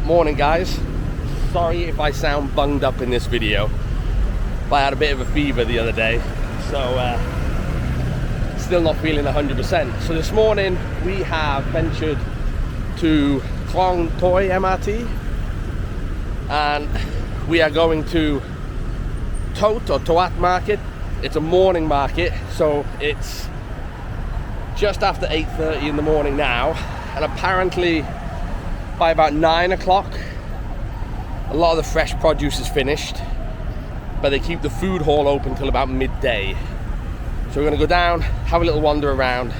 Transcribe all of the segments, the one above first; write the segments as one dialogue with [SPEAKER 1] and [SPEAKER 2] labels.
[SPEAKER 1] Morning guys, sorry if I sound bunged up in this video, but I had a bit of a fever the other day, so still not feeling 100%. So this morning we have ventured to Klong Toi MRT and we are going to Toat or Toat market. It's a morning market, so it's just after 8:30 in the morning now, and apparently by about 9 o'clock a lot of the fresh produce is finished, but they keep the food hall open till about midday. So we're going to go down, have a little wander around,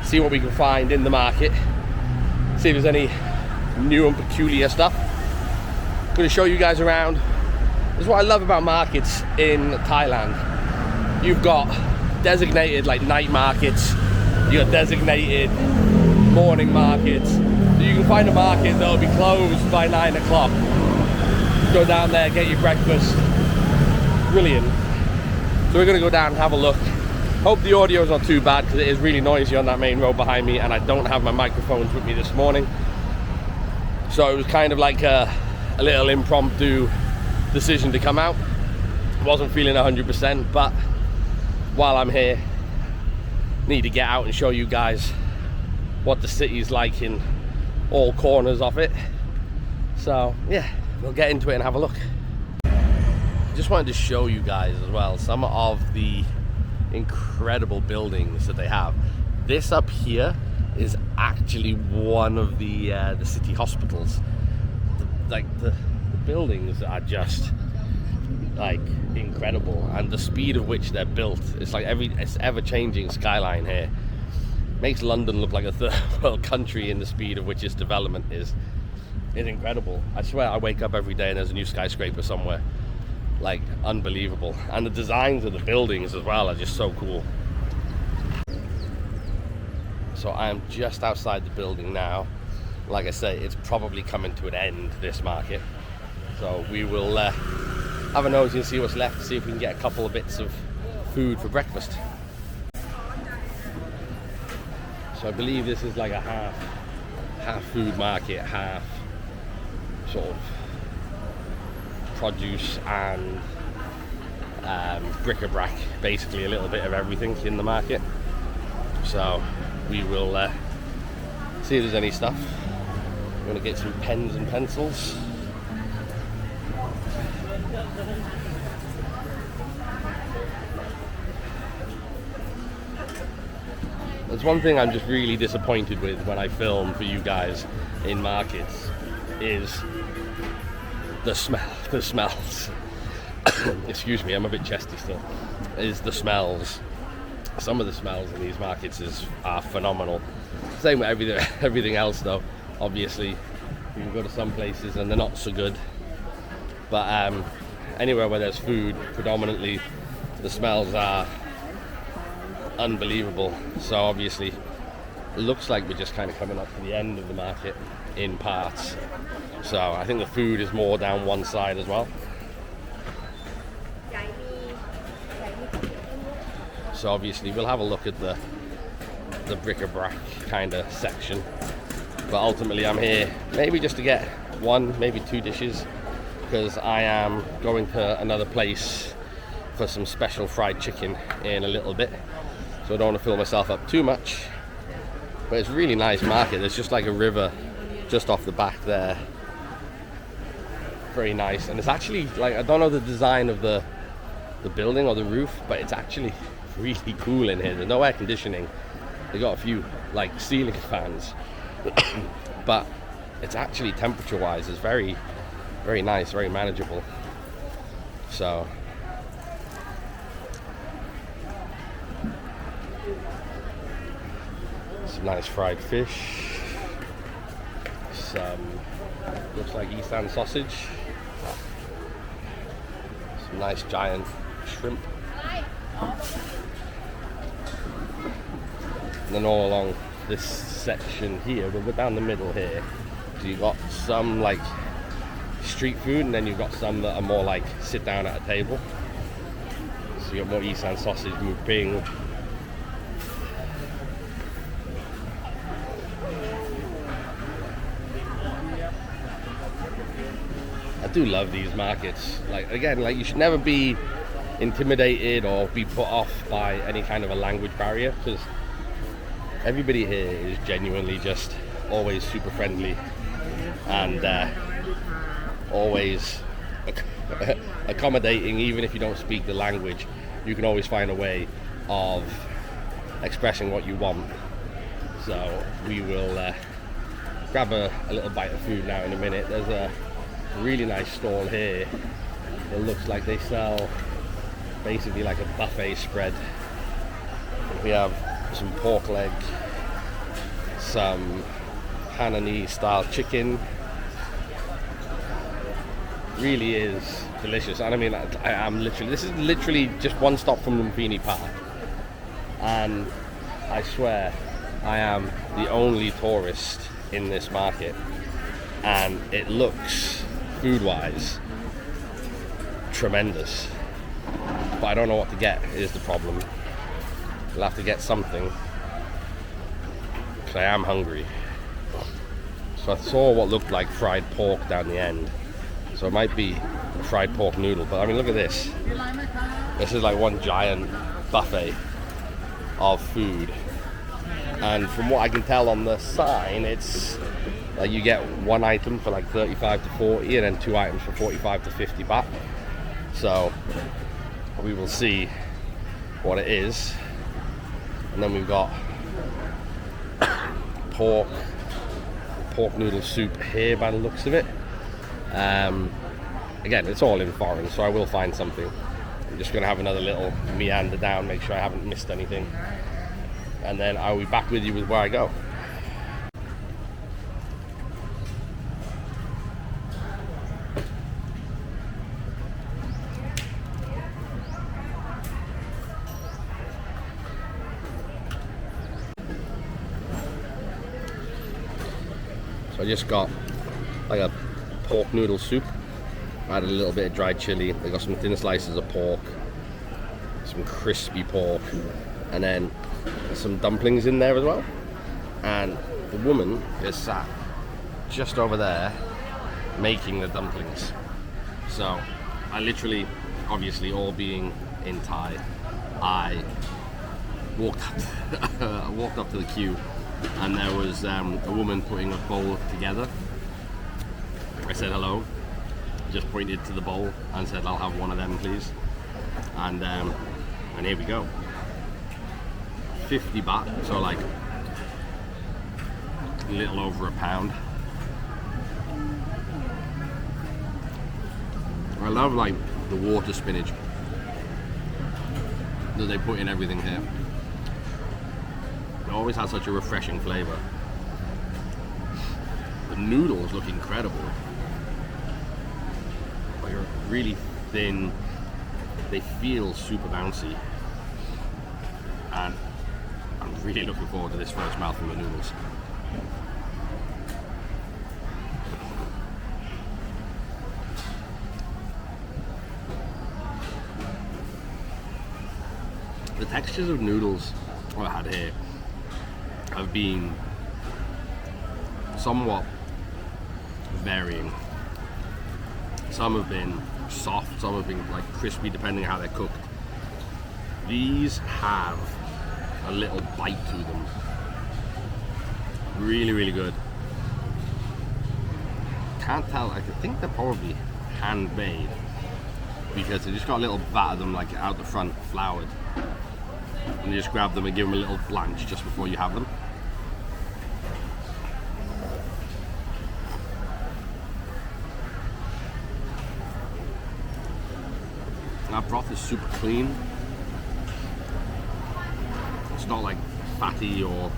[SPEAKER 1] see what we can find in the market, see if there's any new and peculiar stuff. I'm going to show you guys around. This is what I love about markets in Thailand. You've got designated like night markets, you've got designated morning markets. So you can find a market that'll be closed by 9 o'clock. Go down there, get your breakfast. Brilliant. So we're going to go down and have a look. Hope the audio is not too bad because it is really noisy on that main road behind me, and I don't have my microphones with me this morning. So it was kind of like a little impromptu decision to come out. Wasn't feeling 100%, but while I'm here, need to get out and show you guys what the city's like in all corners of it. So yeah, we'll get into it and have a look. Just wanted to show you guys as well some of the incredible buildings that they have. This up here is actually one of the city hospitals. The buildings are just like incredible, and the speed of which they're built, it's like it's ever-changing skyline here. Makes London look like a third world country in the speed of which its development is incredible. I swear I wake up every day and there's a new skyscraper somewhere. Like, unbelievable. And the designs of the buildings as well are just so cool. So I am just outside the building now. Like I say, it's probably coming to an end, this market. So we will have a nosy and see what's left, see if we can get a couple of bits of food for breakfast. So I believe this is like a half food market, half sort of produce and bric-a-brac, basically a little bit of everything in the market. So we will see if there's any stuff. I'm going to get some pens and pencils. There's one thing I'm just really disappointed with when I film for you guys in markets is the smells. Excuse me, I'm a bit chesty still. Is the smells. Some of the smells in these markets are phenomenal. Same with everything else though. Obviously, you can go to some places and they're not so good. But anywhere where there's food, predominantly the smells are unbelievable. So obviously it looks like we're just kind of coming up to the end of the market in parts. So I think the food is more down one side as well. So obviously we'll have a look at the bric-a-brac kind of section. But ultimately I'm here maybe just to get one, maybe two dishes, because I am going to another place for some special fried chicken in a little bit. So I don't want to fill myself up too much. But it's a really nice market. There's just like a river just off the back there. Very nice. And it's actually like, I don't know the design of the building or the roof, but it's actually really cool in here. There's no air conditioning. They got a few like ceiling fans. But it's actually temperature wise is very, very nice, very manageable. So some nice fried fish, some looks like Eastern sausage, some nice giant shrimp, and then all along this section here, we'll go down the middle here. So you've got some like street food, and then you've got some that are more like sit down at a table. So you got more Eastern sausage, muping, do love these markets. Like, again, like, you should never be intimidated or be put off by any kind of a language barrier, because everybody here is genuinely just always super friendly and always accommodating. Even if you don't speak the language, you can always find a way of expressing what you want. So we will grab a little bite of food now in a minute. There's a really nice stall here. It looks like they sell basically like a buffet spread. We have some pork leg, some Hanani style chicken. Really is delicious. And I mean, this is literally just one stop from Lumpini Park, and I swear I am the only tourist in this market, and it looks, food-wise, tremendous. But I don't know what to get is the problem. We'll have to get something, because I am hungry. So I saw what looked like fried pork down the end. So it might be a fried pork noodle, but I mean, look at this. This is like one giant buffet of food. And from what I can tell on the sign, it's like you get one item for like 35 to 40 and then 2 items for 45 to 50 baht. So we will see what it is. And then we've got pork noodle soup here by the looks of it. Again, it's all in foreign, so I will find something. I'm just going to have another little meander down, make sure I haven't missed anything, and then I'll be back with you with where I go. So I just got like a pork noodle soup. I added a little bit of dried chili. I got some thin slices of pork, some crispy pork, and then some dumplings in there as well. And the woman is sat just over there making the dumplings. So I literally, obviously all being in Thai, I walked up to the queue, and there was a woman putting a bowl together. I said hello, just pointed to the bowl and said, "I'll have one of them, please." And here we go. 50 baht, so like a little over £1. I love like the water spinach that they put in everything here. It always has such a refreshing flavor. The noodles look incredible. They're really thin. They feel super bouncy. And I'm really looking forward to this first mouthful of noodles. The textures of noodles I had here have been somewhat varying. Some have been soft, some have been like crispy, depending on how they're cooked. These have a little bite to them. Really, really good. Can't tell, I think they're probably handmade, because they just got a little vat of them like out the front, floured. And you just grab them and give them a little blanch just before you have them. Our broth is super clean. It's not like fatty or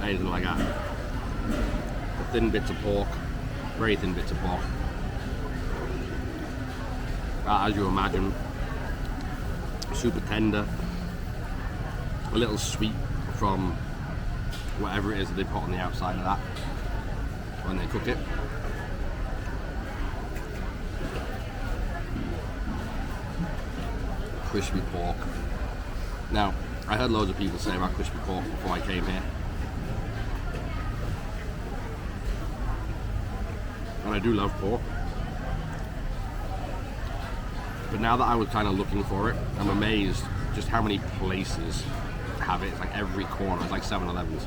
[SPEAKER 1] anything like that. The thin bits of pork, very thin bits of pork. As you imagine, super tender. A little sweet from whatever it is that they put on the outside of that when they cook it. Crispy pork. Now, I heard loads of people say about crispy pork before I came here, and I do love pork, But now that I was kind of looking for it, I'm amazed just how many places have it. It's like every corner. It's like 7-Elevens.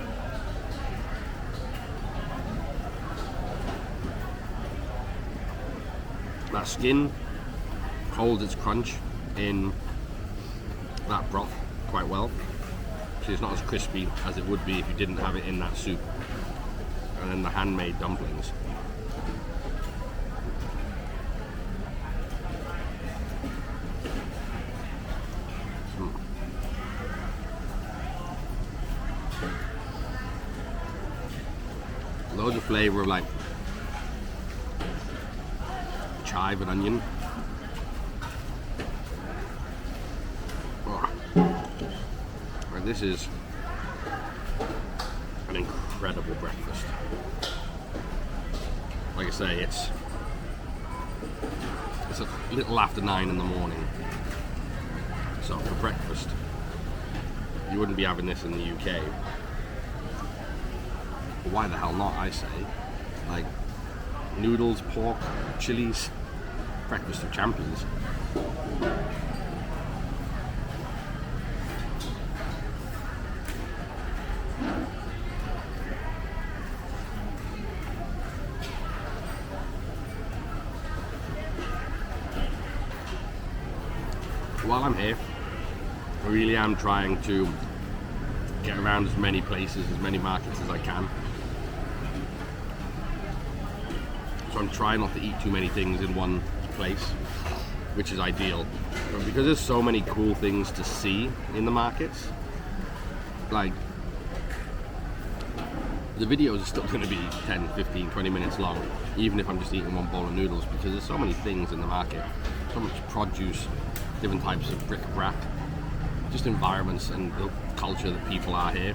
[SPEAKER 1] That skin holds its crunch in that broth quite well. So it's not as crispy as it would be if you didn't have it in that soup. And then the handmade dumplings. Loads of flavor of like chive and onion. Oh. Right, this is an incredible breakfast. Like I say, it's a little after 9 in the morning. So for breakfast, you wouldn't be having this in the UK. Why the hell not, I say. Like, noodles, pork, chilies, breakfast of champions. While I'm here, I really am trying to get around as many places, as many markets as I can. So I'm trying not to eat too many things in one place, which is ideal. But because there's so many cool things to see in the markets, like, the videos are still going to be 10, 15, 20 minutes long, even if I'm just eating one bowl of noodles, because there's so many things in the market. So much produce, different types of bric-a-brac, just environments and the culture that people are here.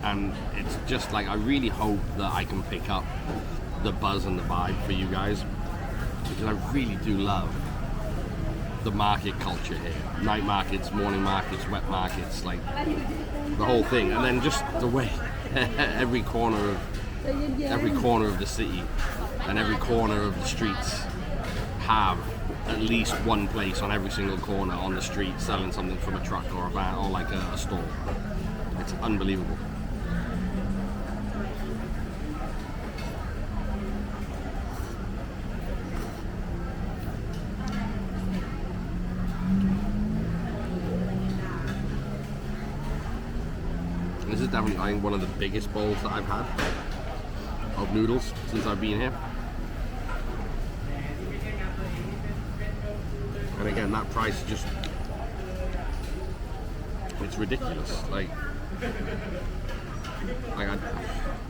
[SPEAKER 1] And it's just like, I really hope that I can pick up the buzz and the vibe for you guys, because I really do love the market culture here. Night markets, morning markets, wet markets, like the whole thing. And then just the way every corner of the city and every corner of the streets have at least one place on every single corner on the street selling something from a truck or a van or like a stall. It's unbelievable. This is definitely, I think, one of the biggest bowls that I've had of noodles since I've been here. And again, that price just, it's ridiculous. Like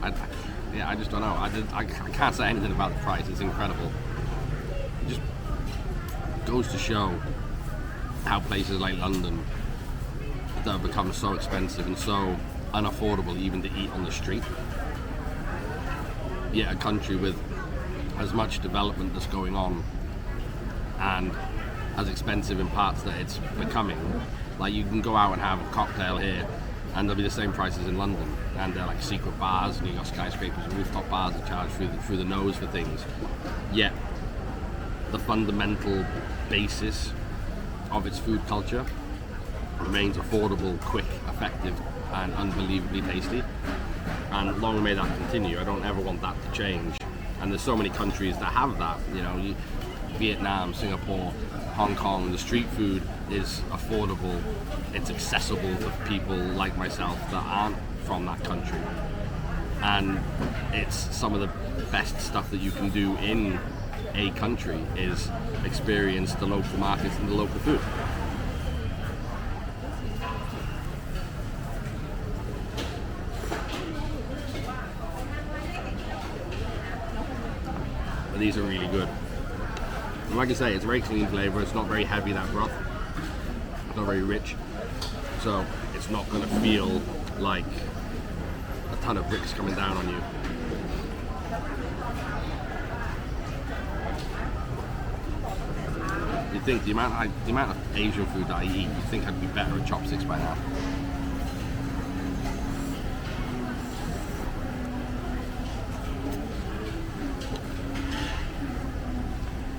[SPEAKER 1] I just don't know. I can't say anything about the price. It's incredible. It just goes to show how places like London that have become so expensive and so unaffordable even to eat on the street. Yet a country with as much development that's going on and as expensive in parts that it's becoming. Like, you can go out and have a cocktail here and they'll be the same price as in London, and they're like secret bars, and you got skyscrapers and rooftop bars that charge through the nose for things. Yet the fundamental basis of its food culture remains affordable, quick, effective, and unbelievably tasty. And long may that continue. I don't ever want that to change. And there's so many countries that have that. You know, Vietnam, Singapore, Hong Kong. The street food is affordable. It's accessible to people like myself that aren't from that country. And it's some of the best stuff that you can do in a country is experience the local markets and the local food. But these are really good. And like I say, it's a very clean flavour. It's not very heavy, that broth. It's not very rich. So it's not going to feel like a ton of bricks coming down on you. You'd think the amount of Asian food that I eat, you'd think I'd be better at chopsticks by now.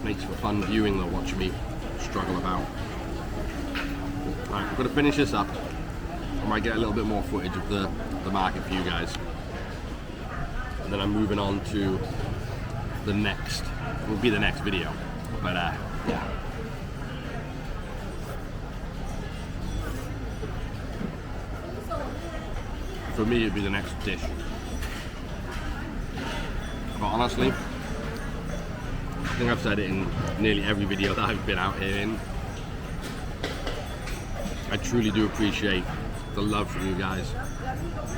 [SPEAKER 1] Makes for fun viewing though, watching me struggle about. Right, I'm gonna finish this up. I might get a little bit more footage of the market for you guys. And then I'm moving on to the next, will be the next video. But yeah. For me, it'd be the next dish. But honestly, I think I've said it in nearly every video that I've been out here in. I truly do appreciate the love from you guys.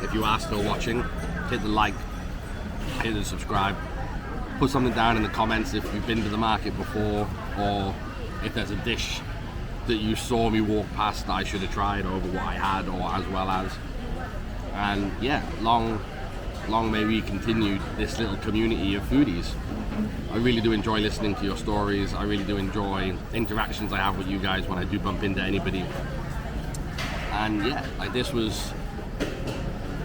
[SPEAKER 1] If you are still watching, hit the like, hit the subscribe, put something down in the comments if you've been to the market before, or if there's a dish that you saw me walk past that I should have tried over what I had, or as well as. And yeah, long may we continue this little community of foodies. I really do enjoy listening to your stories. I really do enjoy interactions I have with you guys when I do bump into anybody. And yeah, like this was,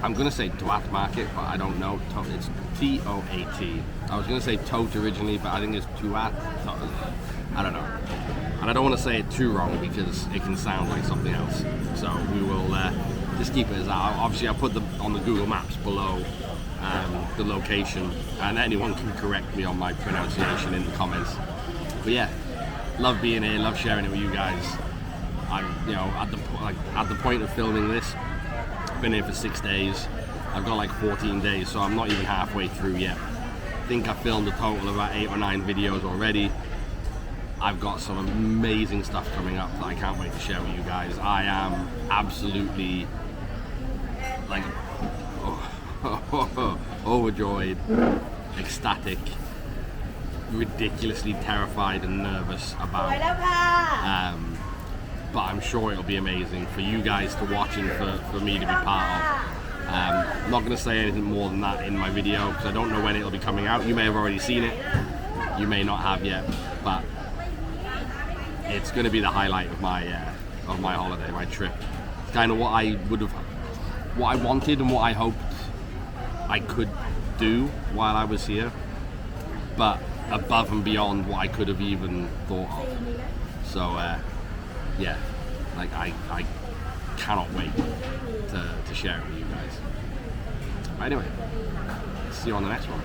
[SPEAKER 1] I'm gonna say toat market, but I don't know. It's T-O-A-T. I was gonna say toat originally, but I think it's toat. I don't know. And I don't want to say it too wrong because it can sound like something else. So we will just keep it as that. Obviously, I'll put on the Google Maps below the location, and anyone can correct me on my pronunciation in the comments. But yeah, love being here, love sharing it with you guys. I'm, you know, at the point of filming this, been here for 6 days. I've got like 14 days, so I'm not even halfway through yet. I think I filmed a total of about 8 or 9 videos already. I've got some amazing stuff coming up that I can't wait to share with you guys. I am absolutely like overjoyed, ecstatic, ridiculously terrified and nervous about. But I'm sure it'll be amazing for you guys to watch and for me to be part of. I'm not going to say anything more than that in my video because I don't know when it'll be coming out. You may have already seen it, you may not have yet, but it's going to be the highlight of my holiday, my trip. It's kind of what I wanted and what I hoped I could do while I was here, but above and beyond what I could have even thought of. So yeah, like I cannot wait to share it with you guys. But anyway, see you on the next one.